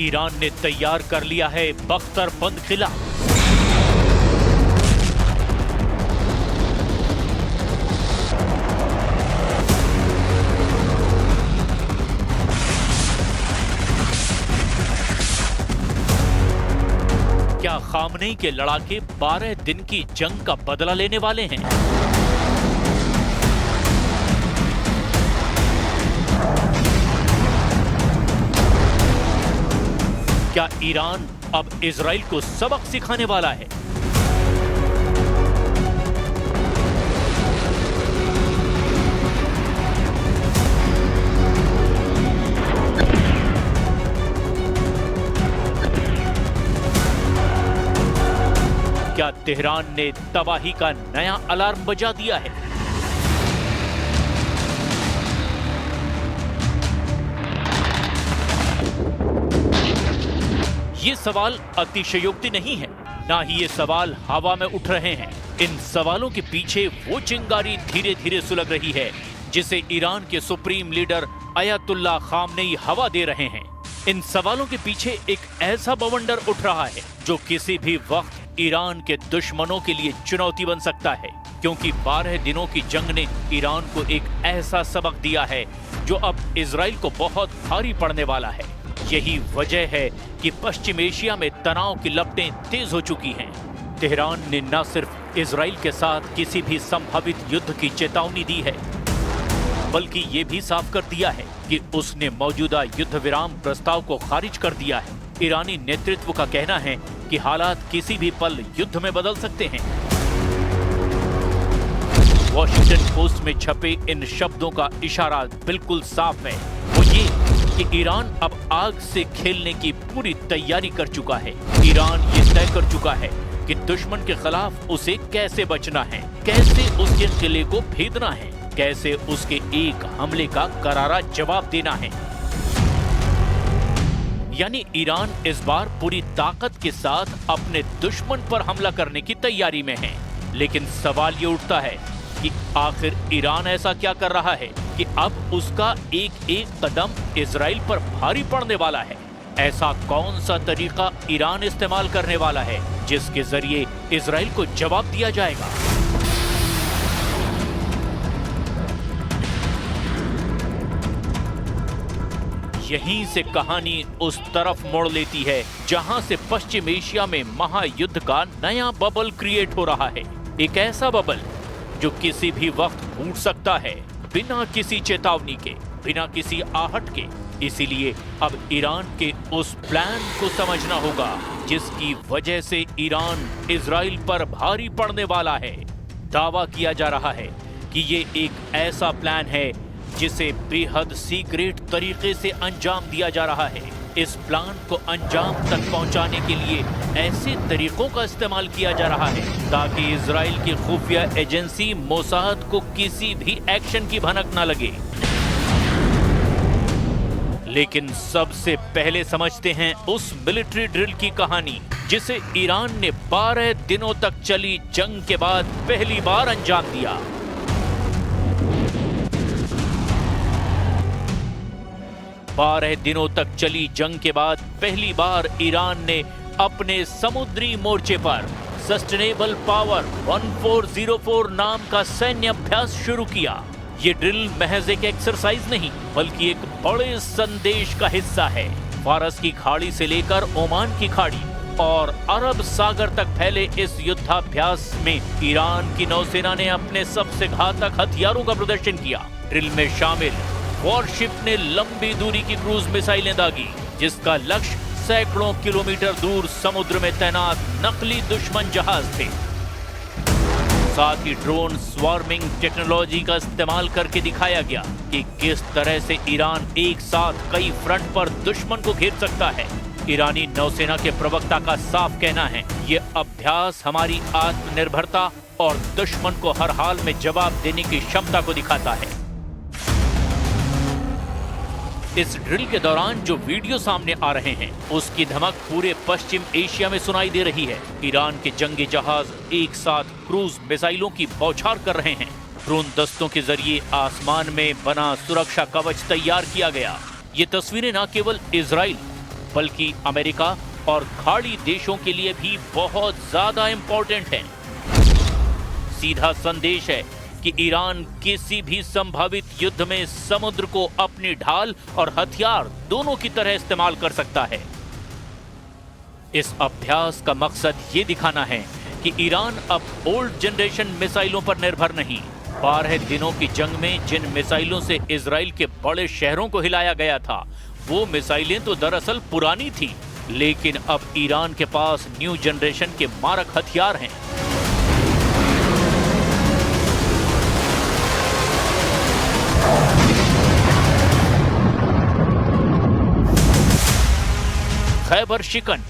Iran ने तैयार कर लिया है बख्तरबंद किला। क्या खामनेई के लड़ाके 12 दिन की जंग का बदला लेने वाले हैं? क्या ईरान अब इजराइल को सबक सिखाने वाला है? क्या तेहरान ने तबाही का नया अलार्म बजा दिया है? ये सवाल अतिशयोक्ति नहीं है, ना ही ये सवाल हवा में उठ रहे हैं। इन सवालों के पीछे वो चिंगारी धीरे धीरे सुलग रही है जिसे ईरान के सुप्रीम लीडर अयतुल्ला खामनेई हवा दे रहे हैं। इन सवालों के पीछे एक ऐसा बवंडर उठ रहा है जो किसी भी वक्त ईरान के दुश्मनों के लिए चुनौती बन सकता है, क्योंकि 12 दिनों की जंग ने ईरान को एक ऐसा सबक दिया है जो अब इजराइल को बहुत भारी पड़ने वाला है। यही वजह है कि पश्चिम एशिया में तनाव की लपटें तेज हो चुकी हैं। तेहरान ने न सिर्फ इजराइल के साथ किसी भी संभावित युद्ध की चेतावनी दी है, बल्कि ये भी साफ कर दिया है कि उसने मौजूदा युद्ध विराम प्रस्ताव को खारिज कर दिया है। ईरानी नेतृत्व का कहना है कि हालात किसी भी पल युद्ध में बदल सकते हैं। वॉशिंगटन पोस्ट में छपे इन शब्दों का इशारा बिल्कुल साफ है, वो ये कि ईरान अब आग से खेलने की पूरी तैयारी कर चुका है। ईरान ये तय कर चुका है कि दुश्मन के खिलाफ उसे कैसे बचना है, कैसे उसके किले को भेदना है, कैसे उसके एक हमले का करारा जवाब देना है। यानी ईरान इस बार पूरी ताकत के साथ अपने दुश्मन पर हमला करने की तैयारी में है। लेकिन सवाल ये उठता है कि आखिर ईरान ऐसा क्या कर रहा है कि अब उसका एक एक कदम इजराइल पर भारी पड़ने वाला है। ऐसा कौन सा तरीका ईरान इस्तेमाल करने वाला है जिसके जरिए इजराइल को जवाब दिया जाएगा? यहीं से कहानी उस तरफ मोड़ लेती है जहां से पश्चिम एशिया में महायुद्ध का नया बबल क्रिएट हो रहा है। एक ऐसा बबल जो किसी भी वक्त फूट सकता है, बिना किसी चेतावनी के, बिना किसी आहट के। इसीलिए अब ईरान के उस प्लान को समझना होगा जिसकी वजह से ईरान इजराइल पर भारी पड़ने वाला है। दावा किया जा रहा है कि ये एक ऐसा प्लान है जिसे बेहद सीक्रेट तरीके से अंजाम दिया जा रहा है। इस प्लान को अंजाम तक पहुंचाने के लिए ऐसे तरीकों का इस्तेमाल किया जा रहा है ताकि इजराइल की खुफिया एजेंसी मोसाद को किसी भी एक्शन की भनक न लगे। लेकिन सबसे पहले समझते हैं उस मिलिट्री ड्रिल की कहानी जिसे ईरान ने 12 दिनों तक चली जंग के बाद पहली बार अंजाम दिया। 12 दिनों तक चली जंग के बाद पहली बार ईरान ने अपने समुद्री मोर्चे पर सस्टेनेबल पावर 1404 नाम का सैन्य अभ्यास शुरू किया। ये ड्रिल महज एक एक्सरसाइज नहीं बल्कि एक बड़े संदेश का हिस्सा है। फारस की खाड़ी से लेकर ओमान की खाड़ी और अरब सागर तक फैले इस युद्धाभ्यास में ईरान की नौसेना ने अपने सबसे घातक हथियारों का प्रदर्शन किया। ड्रिल में शामिल वॉरशिप ने लंबी दूरी की क्रूज मिसाइलें दागी जिसका लक्ष्य सैकड़ों किलोमीटर दूर समुद्र में तैनात नकली दुश्मन जहाज थे। साथ ही ड्रोन स्वार्मिंग टेक्नोलॉजी का इस्तेमाल करके दिखाया गया कि किस तरह से ईरान एक साथ कई फ्रंट पर दुश्मन को घेर सकता है। ईरानी नौसेना के प्रवक्ता का साफ कहना है, ये अभ्यास हमारी आत्मनिर्भरता और दुश्मन को हर हाल में जवाब देने की क्षमता को दिखाता है। इस ड्रिल के दौरान जो वीडियो सामने आ रहे हैं उसकी धमक पूरे पश्चिम एशिया में सुनाई दे रही है। ईरान के जंगी जहाज एक साथ क्रूज मिसाइलों की बौछार कर रहे हैं। ड्रोन दस्तों के जरिए आसमान में बना सुरक्षा कवच तैयार किया गया। ये तस्वीरें न केवल इजराइल बल्कि अमेरिका और खाड़ी देशों के लिए भी बहुत ज्यादा इंपॉर्टेंट है। सीधा संदेश है कि ईरान किसी भी संभावित युद्ध में समुद्र को अपनी ढाल और हथियार दोनों की तरह इस्तेमाल कर सकता है। इस अभ्यास का मकसद ये दिखाना है कि ईरान अब ओल्ड जनरेशन मिसाइलों पर निर्भर नहीं। 12 दिनों की जंग में जिन मिसाइलों से इजराइल के बड़े शहरों को हिलाया गया था, वो मिसाइलें तो दरअसल पुरानी थी, लेकिन अब ईरान के पास न्यू जनरेशन के मारक हथियार हैं। खैबर शिकन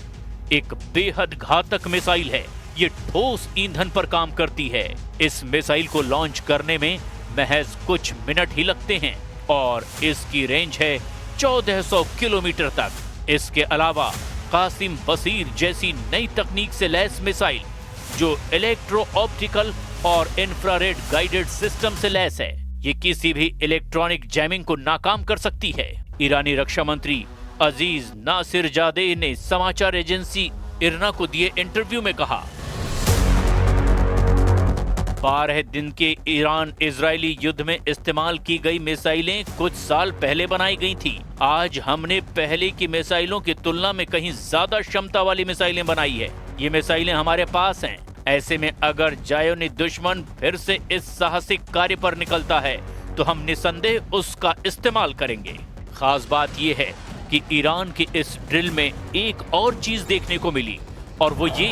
एक बेहद घातक मिसाइल है। ये ठोस ईंधन पर काम करती है। इस मिसाइल को लॉन्च करने में महज कुछ मिनट ही लगते हैं और इसकी रेंज है 1400 किलोमीटर तक। इसके अलावा कासिम बसीर जैसी नई तकनीक से लैस मिसाइल जो इलेक्ट्रो ऑप्टिकल और इंफ्रारेड गाइडेड सिस्टम से लैस है, ये किसी भी इलेक्ट्रॉनिक जैमिंग को नाकाम कर सकती है। ईरानी रक्षा मंत्री अजीज नासिरजादे ने समाचार एजेंसी इरना को दिए इंटरव्यू में कहा, 12 दिन के ईरान इजरायली युद्ध में इस्तेमाल की गई मिसाइलें कुछ साल पहले बनाई गई थी। आज हमने पहले की मिसाइलों की तुलना में कहीं ज्यादा क्षमता वाली मिसाइलें बनाई है। ये मिसाइलें हमारे पास हैं। ऐसे में अगर जायोनी दुश्मन फिर से इस साहसिक कार्य पर निकलता है तो हम निसंदेह उसका इस्तेमाल करेंगे। खास बात यह है कि ईरान की इस ड्रिल में एक और चीज देखने को मिली और वो ये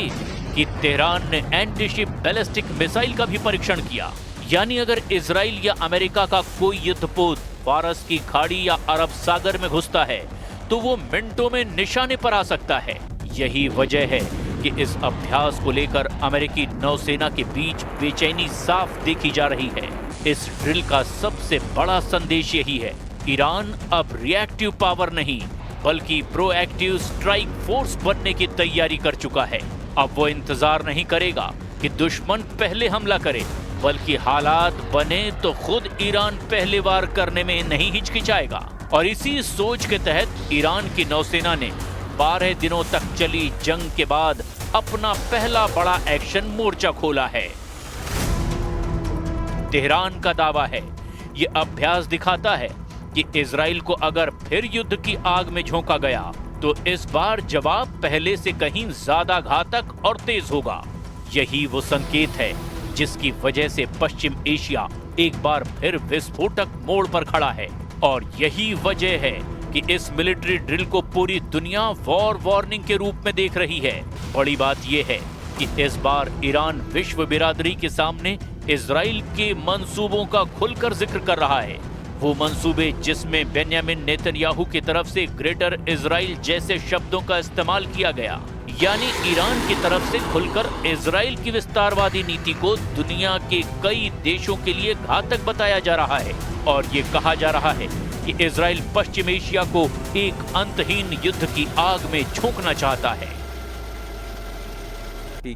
कि तेहरान ने एंटी-शिप बैलिस्टिक मिसाइल का भी परीक्षण किया। यानी अगर इजराइल या अमेरिका का कोई युद्धपोत फारस की खाड़ी या अरब सागर में घुसता है तो वो मिनटों में निशाने पर आ सकता है। यही वजह है कि इस अभ्यास को लेकर अमेरिकी नौसेना के बीच बेचैनी साफ देखी जा रही है। इस ड्रिल का सबसे बड़ा संदेश यही है, ईरान अब रिएक्टिव पावर नहीं बल्कि प्रोएक्टिव स्ट्राइक फोर्स बनने की तैयारी कर चुका है। अब वो इंतजार नहीं करेगा कि दुश्मन पहले हमला करे, बल्कि हालात बने तो खुद ईरान पहले वार करने में नहीं हिचकिचाएगा। और इसी सोच के तहत ईरान की नौसेना ने 12 दिनों तक चली जंग के बाद अपना पहला बड़ा एक्शन मोर्चा खोला है। तेहरान का दावा है, ये अभ्यास दिखाता है कि इजराइल को अगर फिर युद्ध की आग में झोंका गया तो इस बार जवाब पहले से कहीं ज्यादा घातक और तेज होगा। यही वो संकेत है जिसकी वजह से पश्चिम एशिया एक बार फिर विस्फोटक मोड़ पर खड़ा है। और यही वजह है कि इस मिलिट्री ड्रिल को पूरी दुनिया वॉर वार्निंग के रूप में देख रही है। बड़ी बात यह है कि इस बार ईरान विश्व बिरादरी के सामने इजराइल के मंसूबों का खुलकर जिक्र कर रहा है। वो मंसूबे जिसमें बेन्यामिन नेतन्याहू की तरफ से ग्रेटर इजराइल जैसे शब्दों का इस्तेमाल किया गया, यानी ईरान की तरफ से खुलकर इजराइल की विस्तारवादी नीति को दुनिया के कई देशों के लिए घातक बताया जा रहा है। और ये कहा जा रहा है कि इजराइल पश्चिम एशिया को एक अंतहीन युद्ध की आग में झोंकना चाहता है।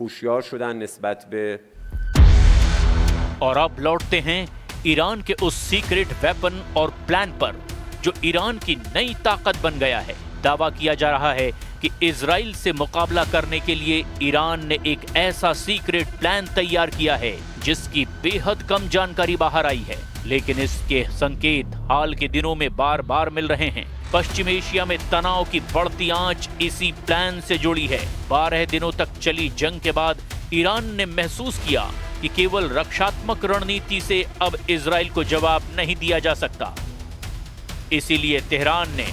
होशियार शुदन निस्बत पे। और अब लौटते हैं ईरान के उस सीक्रेट वेपन और प्लान पर जो ईरान की नई ताकत बन गया है। दावा किया जा रहा है कि इजराइल से मुकाबला करने के लिए ईरान ने एक ऐसा सीक्रेट प्लान तैयार किया है जिसकी बेहद कम जानकारी बाहर आई है, लेकिन इसके संकेत हाल के दिनों में बार बार मिल रहे हैं। पश्चिम एशिया में तनाव की बढ़ती आंच इसी प्लान से जुड़ी है। 12 दिनों तक चली जंग के बाद ईरान ने महसूस किया कि केवल रक्षात्मक रणनीति से अब इजराइल को जवाब नहीं दिया जा सकता। इसीलिए तेहरान ने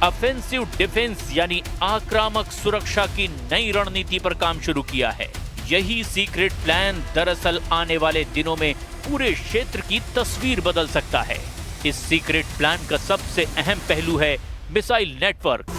ऑफेंसिव डिफेंस यानी आक्रामक सुरक्षा की नई रणनीति पर काम शुरू किया है। यही सीक्रेट प्लान दरअसल आने वाले दिनों में पूरे क्षेत्र की तस्वीर बदल सकता है। इस सीक्रेट प्लान का सबसे अहम पहलू है मिसाइल नेटवर्क।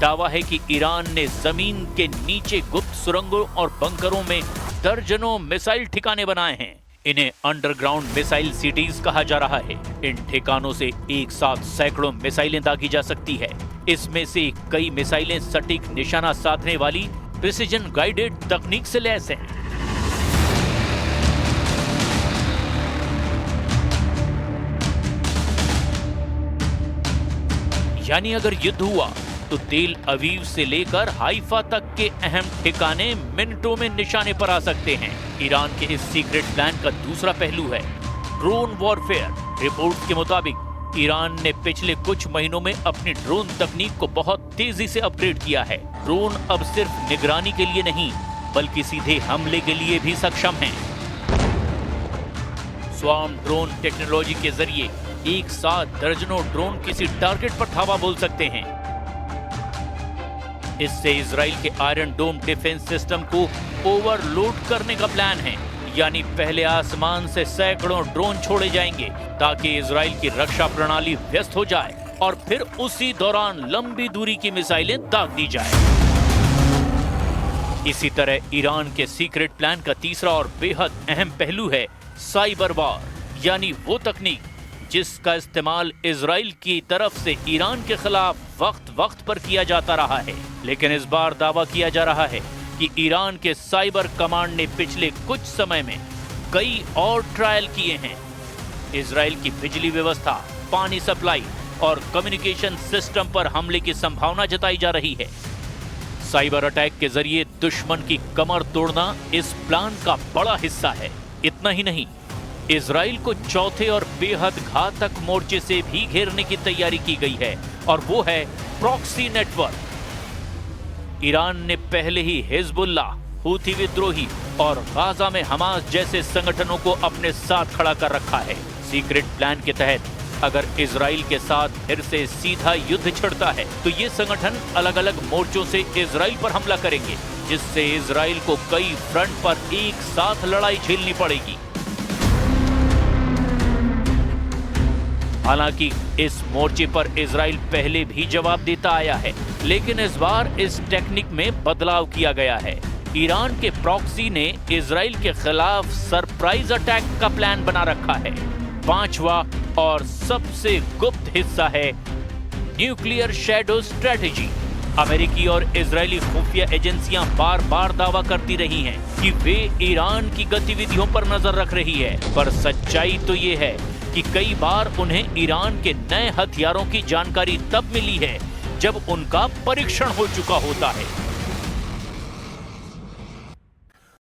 दावा है कि ईरान ने जमीन के नीचे गुप्त सुरंगों और बंकरों में दर्जनों मिसाइल ठिकाने बनाए हैं। इन्हें अंडरग्राउंड मिसाइल सिटीज कहा जा रहा है। इन ठिकानों से एक साथ सैकड़ों मिसाइलें दागी जा सकती है। इसमें से कई मिसाइलें सटीक निशाना साधने वाली प्रिसिजन गाइडेड तकनीक से लैस हैं। यानी अगर युद्ध हुआ तो तेल अवीव से लेकर हाइफा तक के अहम ठिकाने मिनटों में निशाने पर आ सकते हैं। ईरान के इस सीक्रेट प्लान का दूसरा पहलू है ड्रोन वॉरफेयर। रिपोर्ट के मुताबिक ईरान ने पिछले कुछ महीनों में अपनी ड्रोन तकनीक को बहुत तेजी से अपग्रेड किया है। ड्रोन अब सिर्फ निगरानी के लिए नहीं बल्कि सीधे हमले के लिए भी सक्षम हैं। स्वार्म ड्रोन टेक्नोलॉजी के जरिए एक साथ दर्जनों ड्रोन किसी टारगेट पर धावा बोल सकते हैं। इससे इजराइल के आयरन डोम डिफेंस सिस्टम को ओवरलोड करने का प्लान है। यानी पहले आसमान से सैकड़ों ड्रोन छोड़े जाएंगे ताकि इजराइल की रक्षा प्रणाली व्यस्त हो जाए और फिर उसी दौरान लंबी दूरी की मिसाइलें दाग दी जाए। इसी तरह ईरान के सीक्रेट प्लान का तीसरा और बेहद अहम पहलू है साइबर वार, यानी वो तकनीक जिसका इस्तेमाल इजराइल की तरफ से ईरान के खिलाफ वक्त पर किया जाता रहा है। लेकिन इस बार दावा किया जा रहा है कि ईरान के साइबर कमांड ने पिछले कुछ समय में कई और ट्रायल किए हैं। इजराइल की बिजली व्यवस्था, पानी सप्लाई और कम्युनिकेशन सिस्टम पर हमले की संभावना जताई जा रही है। साइबर अटैक के जरिए दुश्मन की कमर तोड़ना इस प्लान का बड़ा हिस्सा है। इतना ही नहीं, इजराइल को चौथे और बेहद घातक मोर्चे से भी घेरने की तैयारी की गई है और वो है प्रॉक्सी नेटवर्क। ईरान ने पहले ही हिजबुल्लाह, हूथी विद्रोही और गाजा में हमास जैसे संगठनों को अपने साथ खड़ा कर रखा है। सीक्रेट प्लान के तहत अगर इजराइल के साथ फिर से सीधा युद्ध छिड़ता है तो ये संगठन अलग अलग मोर्चों से इजराइल पर हमला करेंगे, जिससे इजराइल को कई फ्रंट पर एक साथ लड़ाई झेलनी पड़ेगी। हालांकि इस मोर्चे पर इजराइल पहले भी जवाब देता आया है, लेकिन इस बार इस टेक्निक में बदलाव किया गया है। ईरान के प्रॉक्सी ने इजराइल के खिलाफ सरप्राइज अटैक का प्लान बना रखा है। पांचवा और सबसे गुप्त हिस्सा है न्यूक्लियर शैडो स्ट्रेटेजी। अमेरिकी और इजरायली खुफिया एजेंसियां बार बार दावा करती रही हैं कि वे ईरान की गतिविधियों पर नजर रख रही है, पर सच्चाई तो ये है कि कई बार उन्हें ईरान के नए हथियारों की जानकारी तब मिली है जब उनका परीक्षण हो चुका होता है।